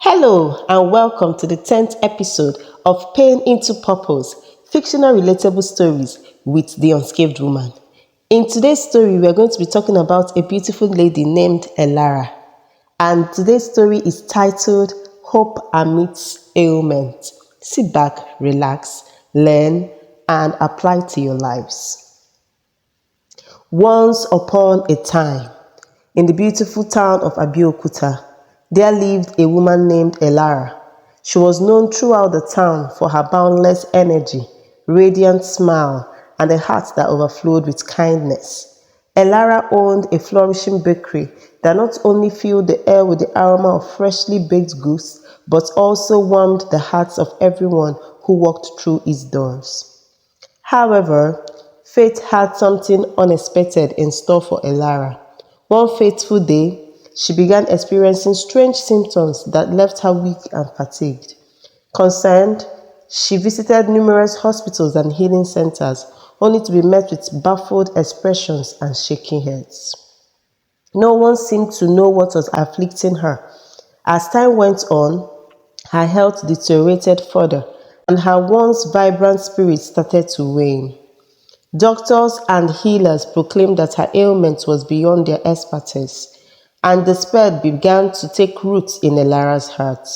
Hello and welcome to the 10th episode of Pain into Purpose, fictional relatable stories with the unscathed woman. In today's story, we are going to be talking about a beautiful lady named Elara. And today's story is titled Hope Amidst Ailment. Sit back, relax, learn, and apply to your lives. Once upon a time, in the beautiful town of Abeokuta, there lived a woman named Elara. She was known throughout the town for her boundless energy, radiant smile, and a heart that overflowed with kindness. Elara owned a flourishing bakery that not only filled the air with the aroma of freshly baked goods, but also warmed the hearts of everyone who walked through its doors. However, fate had something unexpected in store for Elara. One fateful day, she began experiencing strange symptoms that left her weak and fatigued. Concerned, she visited numerous hospitals and healing centers, only to be met with baffled expressions and shaking heads. No one seemed to know what was afflicting her. As time went on, her health deteriorated further, and her once vibrant spirit started to wane. Doctors and healers proclaimed that her ailment was beyond their expertise, and despair began to take root in Elara's heart.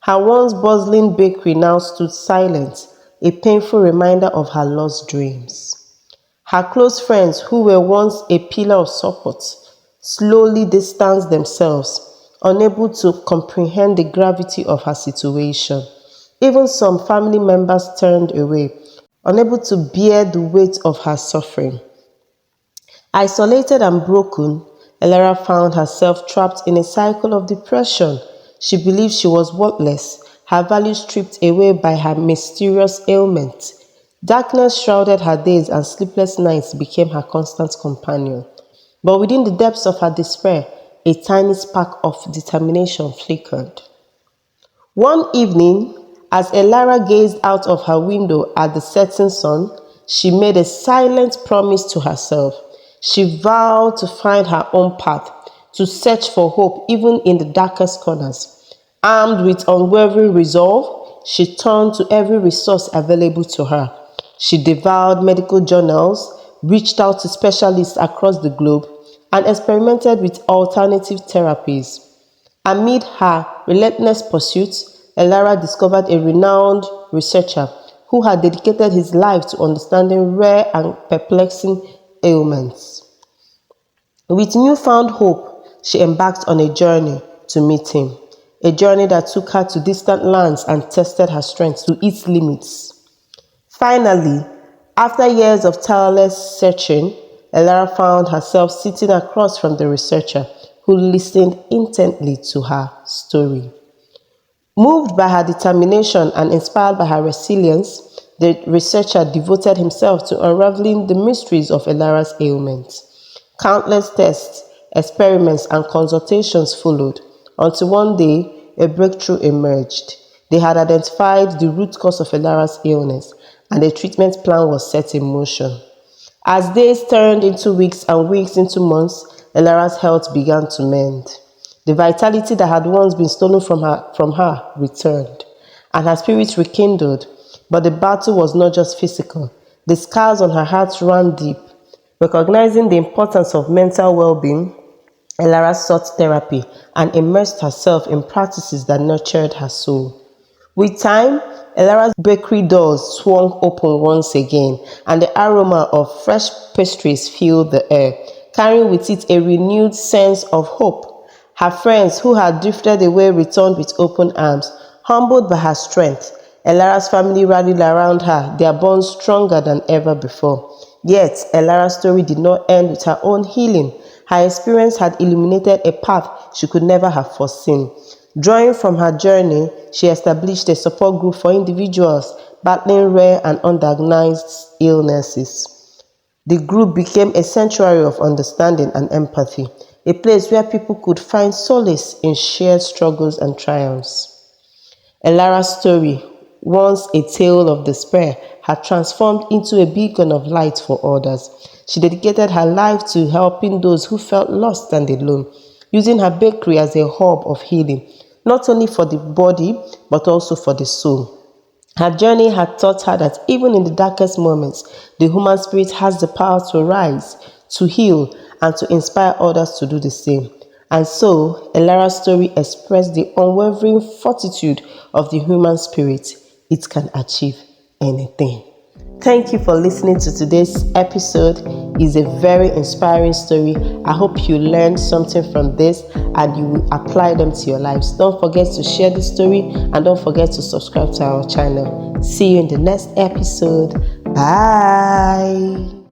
Her once bustling bakery now stood silent, a painful reminder of her lost dreams. Her close friends, who were once a pillar of support, slowly distanced themselves, unable to comprehend the gravity of her situation. Even some family members turned away, unable to bear the weight of her suffering. Isolated and broken, Elara found herself trapped in a cycle of depression. She believed she was worthless, her value stripped away by her mysterious ailment. Darkness shrouded her days and sleepless nights became her constant companion. But within the depths of her despair, a tiny spark of determination flickered. One evening, as Elara gazed out of her window at the setting sun, she made a silent promise to herself. She vowed to find her own path, to search for hope even in the darkest corners. Armed with unwavering resolve, she turned to every resource available to her. She devoured medical journals, reached out to specialists across the globe, and experimented with alternative therapies. Amid her relentless pursuits, Elara discovered a renowned researcher who had dedicated his life to understanding rare and perplexing ailments. With newfound hope, she embarked on a journey to meet him, a journey that took her to distant lands and tested her strength to its limits. Finally, after years of tireless searching, Elara found herself sitting across from the researcher who listened intently to her story. Moved by her determination and inspired by her resilience, the researcher devoted himself to unraveling the mysteries of Elara's ailment. Countless tests, experiments, and consultations followed, until one day a breakthrough emerged. They had identified the root cause of Elara's illness, and a treatment plan was set in motion. As days turned into weeks and weeks into months, Elara's health began to mend. The vitality that had once been stolen from her returned, and her spirit rekindled. But the battle was not just physical. The scars on her heart ran deep. Recognizing the importance of mental well-being, Elara sought therapy and immersed herself in practices that nurtured her soul. With time, Elara's bakery doors swung open once again, and the aroma of fresh pastries filled the air, carrying with it a renewed sense of hope. Her friends who had drifted away returned with open arms. Humbled by her strength, Elara's family rallied around her, their bonds stronger than ever before. Yet, Elara's story did not end with her own healing. Her experience had illuminated a path she could never have foreseen. Drawing from her journey, she established a support group for individuals battling rare and undiagnosed illnesses. The group became a sanctuary of understanding and empathy, a place where people could find solace in shared struggles and triumphs. Elara's story, once a tale of despair, had transformed into a beacon of light for others. She dedicated her life to helping those who felt lost and alone, using her bakery as a hub of healing. not only for the body, but also for the soul. Her journey had taught her that even in the darkest moments, the human spirit has the power to rise, to heal, and to inspire others to do the same. And so, Elara's story expressed the unwavering fortitude of the human spirit. It can achieve anything. Thank you for listening to today's episode. It's a very inspiring story. I hope you learned something from this and you will apply them to your lives. Don't forget to share the story and don't forget to subscribe to our channel. See you in the next episode. Bye.